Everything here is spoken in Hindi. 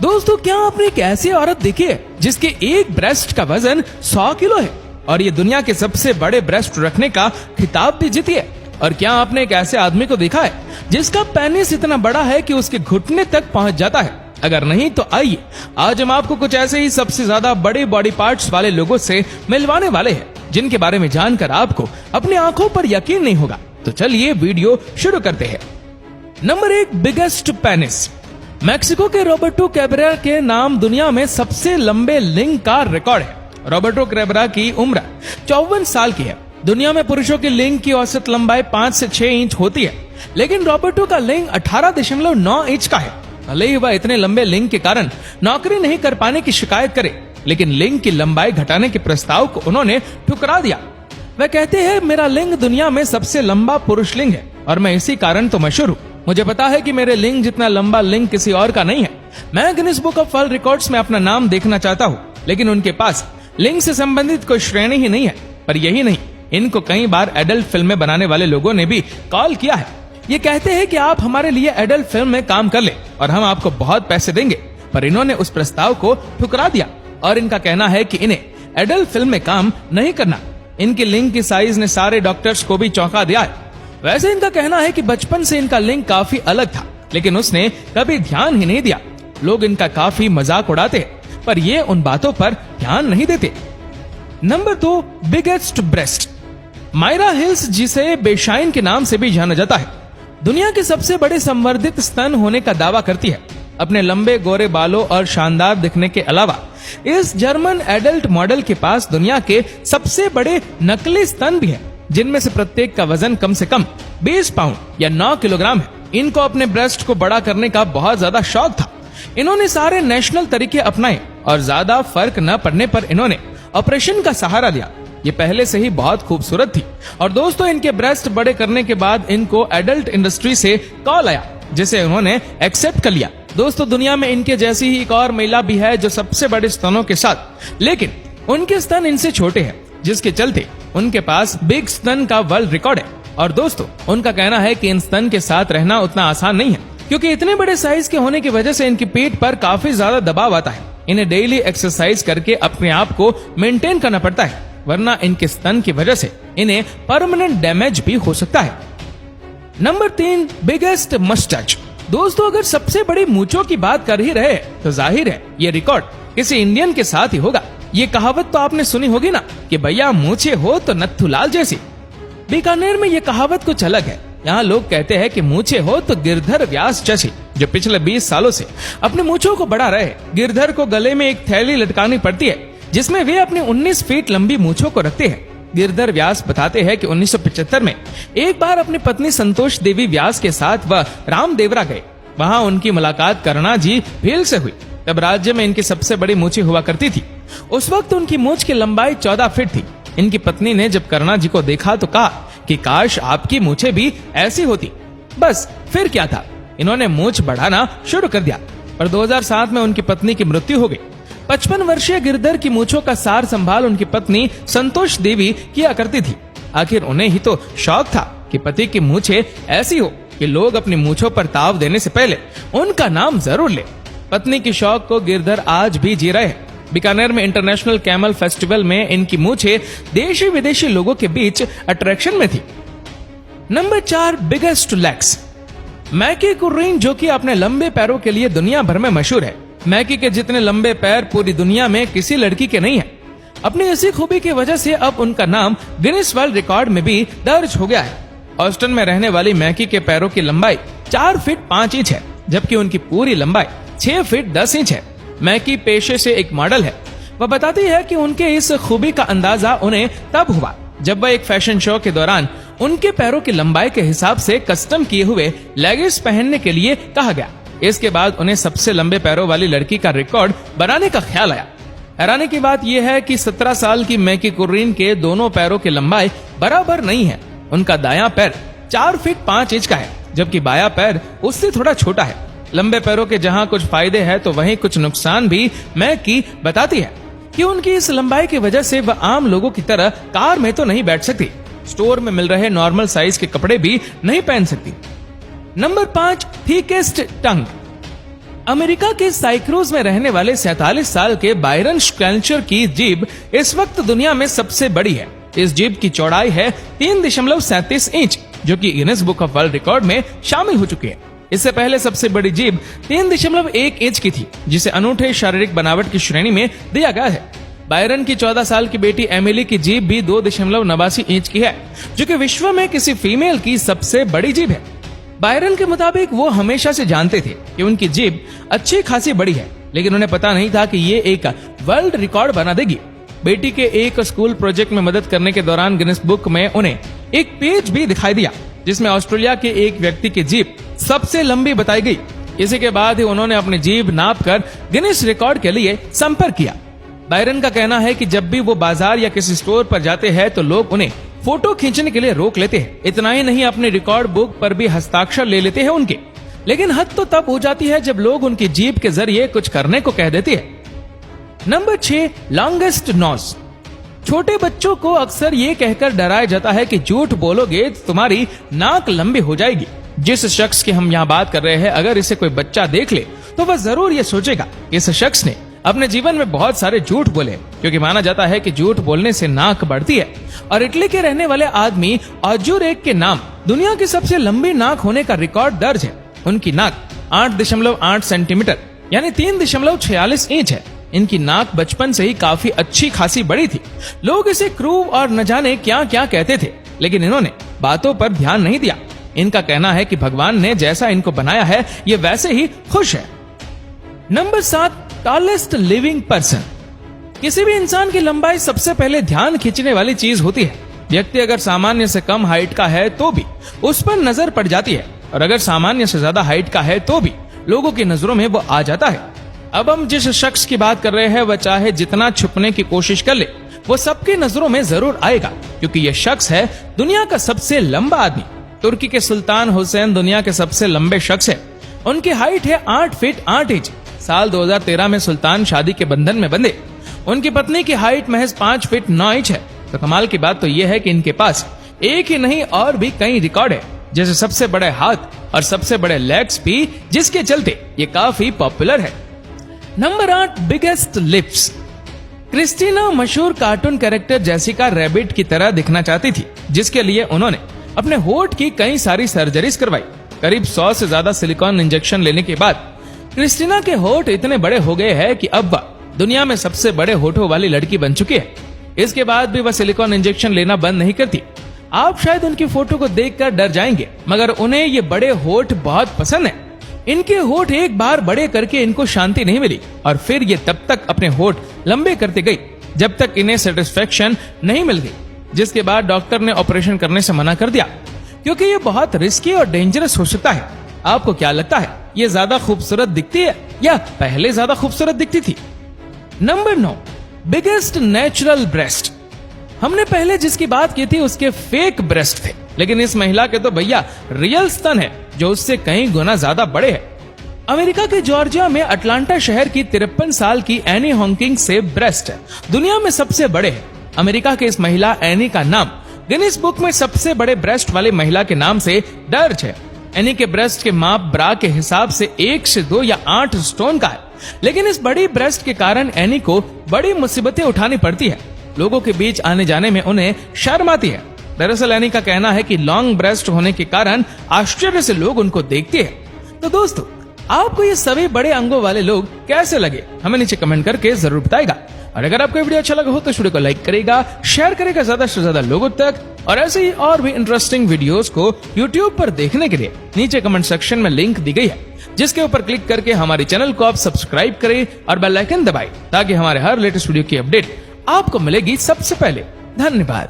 दोस्तों, क्या आपने एक ऐसी औरत देखी है जिसके एक ब्रेस्ट का वजन 100 किलो है और ये दुनिया के सबसे बड़े ब्रेस्ट रखने का खिताब भी जीती है? और क्या आपने एक ऐसे आदमी को देखा है जिसका पेनिस इतना बड़ा है कि उसके घुटने तक पहुंच जाता है? अगर नहीं तो आइए आज हम आपको कुछ ऐसे ही सबसे ज्यादा बड़े बॉडी पार्ट्स वाले लोगों से मिलवाने वाले हैं जिनके बारे में जानकर आपको अपनी आंखों पर यकीन नहीं होगा। तो चलिए वीडियो शुरू करते हैं। Number 1, biggest penis. मैक्सिको के रॉबर्टो कैब्रेरा के नाम दुनिया में सबसे लंबे लिंग का रिकॉर्ड है। रॉबर्टो कैब्रेरा की उम्र 54 साल की है। दुनिया में पुरुषों की लिंग की औसत लंबाई 5 से 6 इंच होती है, लेकिन रॉबर्टो का लिंग 18.9 इंच का है। भले ही वह इतने लंबे लिंग के कारण नौकरी नहीं कर पाने की शिकायत करे, लेकिन लिंग की लंबाई घटाने के प्रस्ताव को उन्होंने ठुकरा दिया। वह कहते हैं, मेरा लिंग दुनिया में सबसे लंबा पुरुष लिंग है और मैं इसी कारण तो मशहूर हूँ। मुझे पता है कि मेरे लिंग जितना लंबा लिंग किसी और का नहीं है। मैं Guinness book of world records में अपना नाम देखना चाहता हूँ, लेकिन उनके पास लिंग से संबंधित कोई श्रेणी ही नहीं है। पर यही नहीं, इनको कई बार एडल्ट फिल्में बनाने वाले लोगों ने भी कॉल किया है। ये कहते हैं कि आप हमारे लिए एडल्ट फिल्म में काम कर ले और हम आपको बहुत पैसे देंगे, पर इन्होंने उस प्रस्ताव को ठुकरा दिया और इनका कहना है कि इन्हें एडल्ट फिल्म में काम नहीं करना। इनकी लिंग की साइज ने सारे डॉक्टर्स को भी चौंका दिया है। वैसे इनका कहना है कि बचपन से इनका लिंग काफी अलग था, लेकिन उसने कभी ध्यान ही नहीं दिया। लोग इनका काफी मजाक उड़ाते हैं, पर ये उन बातों पर ध्यान नहीं देते। Number 2, biggest breast. Mayra hills, जिसे बेशाइन के नाम से भी जाना जाता है, दुनिया के सबसे बड़े संवर्धित स्तन होने का दावा करती है। अपने लंबे गोरे बालों और शानदार दिखने के अलावा इस जर्मन एडल्ट मॉडल के पास दुनिया के सबसे बड़े नकली स्तन भी हैं, जिनमें से प्रत्येक का वजन कम से कम 20 पाउंड या 9 किलोग्राम है। इनको अपने ब्रेस्ट को बड़ा करने का बहुत ज्यादा शौक था। इन्होंने सारे नेशनल तरीके अपनाए और ज्यादा फर्क न पड़ने पर इन्होंने ऑपरेशन का सहारा लिया। ये पहले से ही बहुत खूबसूरत थी और दोस्तों, इनके ब्रेस्ट बड़े करने के बाद इनको एडल्ट इंडस्ट्री से कॉल आया, जिसे उन्होंने एक्सेप्ट कर लिया। दोस्तों, दुनिया में इनके जैसी ही एक और महिला भी है जो सबसे बड़े स्तनों के साथ, लेकिन उनके स्तन इनसे छोटे हैं, जिसके चलते उनके पास बिग स्तन का वर्ल्ड रिकॉर्ड है। और दोस्तों, उनका कहना है कि इन स्तन के साथ रहना उतना आसान नहीं है, क्योंकि इतने बड़े साइज के होने की वजह से इनकी पीठ पर काफी ज्यादा दबाव आता है। इन्हें डेली एक्सरसाइज करके अपने आप को मेंटेन करना पड़ता है, वरना इनके स्तन की वजह से इन्हें परमानेंट डैमेज भी हो सकता है। Number 3, biggest moustache. दोस्तों, अगर सबसे बड़ी मूंछों की बात कर ही रहे तो जाहिर है ये रिकॉर्ड किसी इंडियन के साथ ही होगा। ये कहावत तो आपने सुनी होगी ना कि भैया मूंछे हो तो नत्थुलाल जैसी। बीकानेर में ये कहावत कुछ अलग है। यहाँ लोग कहते हैं कि मूंछे हो तो गिरधर व्यास जैसी, जो पिछले 20 सालों से अपने मूंछों को बढ़ा रहे। गिरधर को गले में एक थैली लटकानी पड़ती है, जिसमें वे अपनी 19 फीट लंबी मूंछों को रखते हैं। गिरधर व्यास बताते हैं कि 1975 में एक बार अपनी पत्नी संतोष देवी व्यास के साथ वह रामदेवरा गए। वहां उनकी मुलाकात करुणा जी भील से हुई। तब राज्य में इनकी सबसे बड़ी मूंछें हुआ करती थी। उस वक्त उनकी मूंछ की लंबाई 14 फीट थी। इनकी पत्नी ने जब करुणा जी को देखा तो कहा कि काश आपकी मूंछें भी ऐसी होती। बस फिर क्या था, इन्होंने मूंछ बढ़ाना शुरू कर दिया। पर 2007 में उनकी पत्नी की मृत्यु हो गई। 55 वर्षीय गिरधर की मूंछों का सार संभाल उनकी पत्नी संतोष देवी किया करती थी। आखिर उन्हें ही तो शौक था कि पति की मूंछें ऐसी हो कि लोग अपनी मूंछों पर ताव देने से पहले उनका नाम जरूर ले। पत्नी की शौक को गिरधर आज भी जी रहे हैं। बीकानेर में इंटरनेशनल कैमल फेस्टिवल में इनकी मूंछें देशी विदेशी लोगों के बीच अट्रैक्शन में थी। Number 4, biggest legs. मैकी कुर्रीन, जो कि अपने लंबे पैरों के लिए दुनिया भर में मशहूर है। मैकी के जितने लंबे पैर पूरी दुनिया में किसी लड़की के नहीं है। अपनी इसी खूबी की वजह से अब उनका नाम गिनीज वर्ल्ड रिकॉर्ड में भी दर्ज हो गया है। ऑस्टिन में रहने वाली मैकी के पैरों की लंबाई 4 फीट 5 इंच है, जबकि उनकी पूरी लंबाई 6 फीट 10 इंच है। मैकी पेशे से एक मॉडल है। वह बताती है कि उनके इस खूबी का अंदाजा उन्हें तब हुआ जब वह एक फैशन शो के दौरान उनके पैरों की लंबाई के हिसाब से कस्टम किए हुए लेगिंग्स पहनने के लिए कहा गया। इसके बाद उन्हें सबसे लंबे पैरों वाली लड़की का रिकॉर्ड बनाने का ख्याल आया। हैरानी की बात यह है कि 17 साल की मैकी कुर्रीन के दोनों पैरों की लंबाई बराबर नहीं है। उनका दायां पैर 4 फीट 5 इंच का है, जबकि बायां पैर उससे थोड़ा छोटा है। लंबे पैरों के जहां कुछ फायदे हैं तो वहीं कुछ नुकसान भी मैकी बताती है कि उनकी इस लंबाई की वजह से वह आम लोगों की तरह कार में तो नहीं बैठ सकती, स्टोर में मिल रहे नॉर्मल साइज के कपड़े भी नहीं पहन सकती। नंबर 5, थिकेस्ट टंग। अमेरिका के साइक्रूज में रहने वाले 47 साल के बायरन स्क्वेल्चर की जीभ इस वक्त दुनिया में सबसे बड़ी है। इस जीभ की चौड़ाई है 3.37 इंच, जो कि Guinness book of world record में शामिल हो चुकी है। इससे पहले सबसे बड़ी जीभ 3.1 इंच की थी, जिसे अनूठे शारीरिक बनावट की श्रेणी में दिया गया है। बायरन की 14 साल की बेटी एमिली की जीभ भी 2.89 इंच की है, जो कि विश्व में किसी फीमेल की सबसे बड़ी जीभ है। बायरन के मुताबिक वो हमेशा से जानते थे कि उनकी जीभ अच्छी खासी बड़ी है, लेकिन उन्हें पता नहीं था कि ये एक वर्ल्ड रिकॉर्ड बना देगी। बेटी के एक स्कूल प्रोजेक्ट में मदद करने के दौरान गिनेस बुक में उन्हें एक पेज भी दिखाई दिया, जिसमें ऑस्ट्रेलिया के एक व्यक्ति की जीभ सबसे लंबी बताई गई। इसी के बाद ही उन्होंने अपनी जीभ नापकर गिनेस रिकॉर्ड के लिए संपर्क किया। बायरन का कहना है कि जब भी वो बाजार या किसी स्टोर पर जाते हैं तो लोग उन्हें फोटो खींचने के लिए रोक लेते हैं। इतना ही नहीं, अपने रिकॉर्ड बुक पर भी हस्ताक्षर ले लेते हैं उनके। लेकिन हद तो तब हो जाती है जब लोग उनकी जीभ के जरिए कुछ करने को कह देते हैं। Number 6, longest nose. छोटे बच्चों को अक्सर ये कहकर डराया जाता है कि झूठ बोलोगे तो तुम्हारी नाक लंबी हो जाएगी। जिस शख्स की हम यहाँ बात कर रहे हैं, अगर इसे कोई बच्चा देख ले तो वह जरूर ये सोचेगा कि इस शख्स ने अपने जीवन में बहुत सारे झूठ बोले, क्योंकि माना जाता है कि झूठ बोलने से नाक बढ़ती है। और इटली के रहने वाले आदमी ऑजुरेक के नाम दुनिया की सबसे लंबी नाक होने का रिकॉर्ड दर्ज है। उनकी नाक 8.8 सेंटीमीटर यानी 3.46 इंच है। इनकी नाक बचपन से ही काफी अच्छी खासी बड़ी थी। लोग इसे क्रूव और न जाने क्या क्या कहते थे, लेकिन इन्होंने बातों पर ध्यान नहीं दिया। इनका कहना है कि भगवान ने जैसा इनको बनाया है ये वैसे ही खुश है। Number 7, tallest living person. किसी भी इंसान की लंबाई सबसे पहले ध्यान खींचने वाली चीज होती है। व्यक्ति अगर सामान्य से कम हाइट का है तो भी उस पर नजर पड़ जाती है, और अगर सामान्य से ज्यादा हाइट का है तो भी लोगों की नजरों में वो आ जाता है। अब हम जिस शख्स की बात कर रहे हैं वह चाहे जितना छुपने की कोशिश कर ले, वो सबकी नजरों में जरूर आएगा, क्योंकि यह शख्स है दुनिया का सबसे लंबा आदमी। तुर्की के सुल्तान हुसैन दुनिया के सबसे लंबे शख्स है। उनकी हाइट है 8 फीट 8 इंच। साल 2013 में सुल्तान शादी के बंधन में बंधे। उनकी पत्नी की हाइट महज 5 फीट 9 इंच है। तो कमाल की बात तो यह है कि इनके पास एक ही नहीं और भी कई रिकॉर्ड है, जैसे सबसे बड़े हाथ और सबसे बड़े लेग्स भी, जिसके चलते ये काफी पॉपुलर है। Number 8, biggest lips. क्रिस्टीना मशहूर कार्टून कैरेक्टर जेसिका रैबिट की तरह दिखना चाहती थी, जिसके लिए उन्होंने अपने होठ की कई सारी सर्जरीज करवाई। करीब 100 से ज्यादा सिलिकॉन इंजेक्शन लेने के बाद क्रिस्टीना के होठ इतने बड़े हो गए हैं कि अब वह दुनिया में सबसे बड़े होठों वाली लड़की बन चुकी है। इसके बाद भी वह सिलिकॉन इंजेक्शन लेना बंद नहीं करती। आप शायद उनकी फोटो को देखकर डर जाएंगे, मगर उन्हें ये बड़े होठ बहुत पसंद है। इनके होठ एक बार बड़े करके इनको शांति नहीं मिली, और फिर ये तब तक अपने होठ लंबे करते गई जब तक इन्हें सेटिस्फेक्शन नहीं मिल गई, जिसके बाद डॉक्टर ने ऑपरेशन करने से मना कर दिया, क्योंकि ये बहुत रिस्की और डेंजरस हो सकता है। आपको क्या लगता है, ये ज्यादा खूबसूरत दिखती है या पहले ज्यादा खूबसूरत दिखती थी? Number 9, biggest natural breast. हमने पहले जिसकी बात की थी उसके फेक ब्रेस्ट थे, लेकिन इस महिला के तो भैया रियल स्तन है, जो उससे कई गुना ज्यादा बड़े हैं। अमेरिका के जॉर्जिया में अटलांटा शहर की 53 साल की एनी हॉकिंग से ब्रेस्ट दुनिया में सबसे बड़े है। अमेरिका के इस महिला एनी का नाम गिनीज बुक में सबसे बड़े ब्रेस्ट वाली महिला के नाम से दर्ज है। एनी के ब्रेस्ट के माप ब्रा के हिसाब से 1 से 2 या 8 स्टोन का है, लेकिन इस बड़ी ब्रेस्ट के कारण एनी को बड़ी मुसीबतें उठानी पड़ती है। लोगों के बीच आने जाने में उन्हें शर्म आती है। दरअसल एनी का कहना है कि लॉन्ग ब्रेस्ट होने के कारण आश्चर्य से लोग उनको देखते हैं। तो दोस्तों, आपको ये सभी बड़े अंगों वाले लोग कैसे लगे, हमें नीचे कमेंट करके जरूर बताएगा। और अगर आपको वीडियो अच्छा लगा हो तो इस वीडियो को लाइक करेगा, शेयर करेगा ज्यादा से ज्यादा लोगों तक, और ऐसे ही और भी इंटरेस्टिंग वीडियोस को YouTube पर देखने के लिए नीचे कमेंट सेक्शन में लिंक दी गई है, जिसके ऊपर क्लिक करके हमारे चैनल को आप सब्सक्राइब करें और बेल आइकन दबाएं, ताकि हमारे हर लेटेस्ट वीडियो की अपडेट आपको मिलेगी सबसे पहले। धन्यवाद।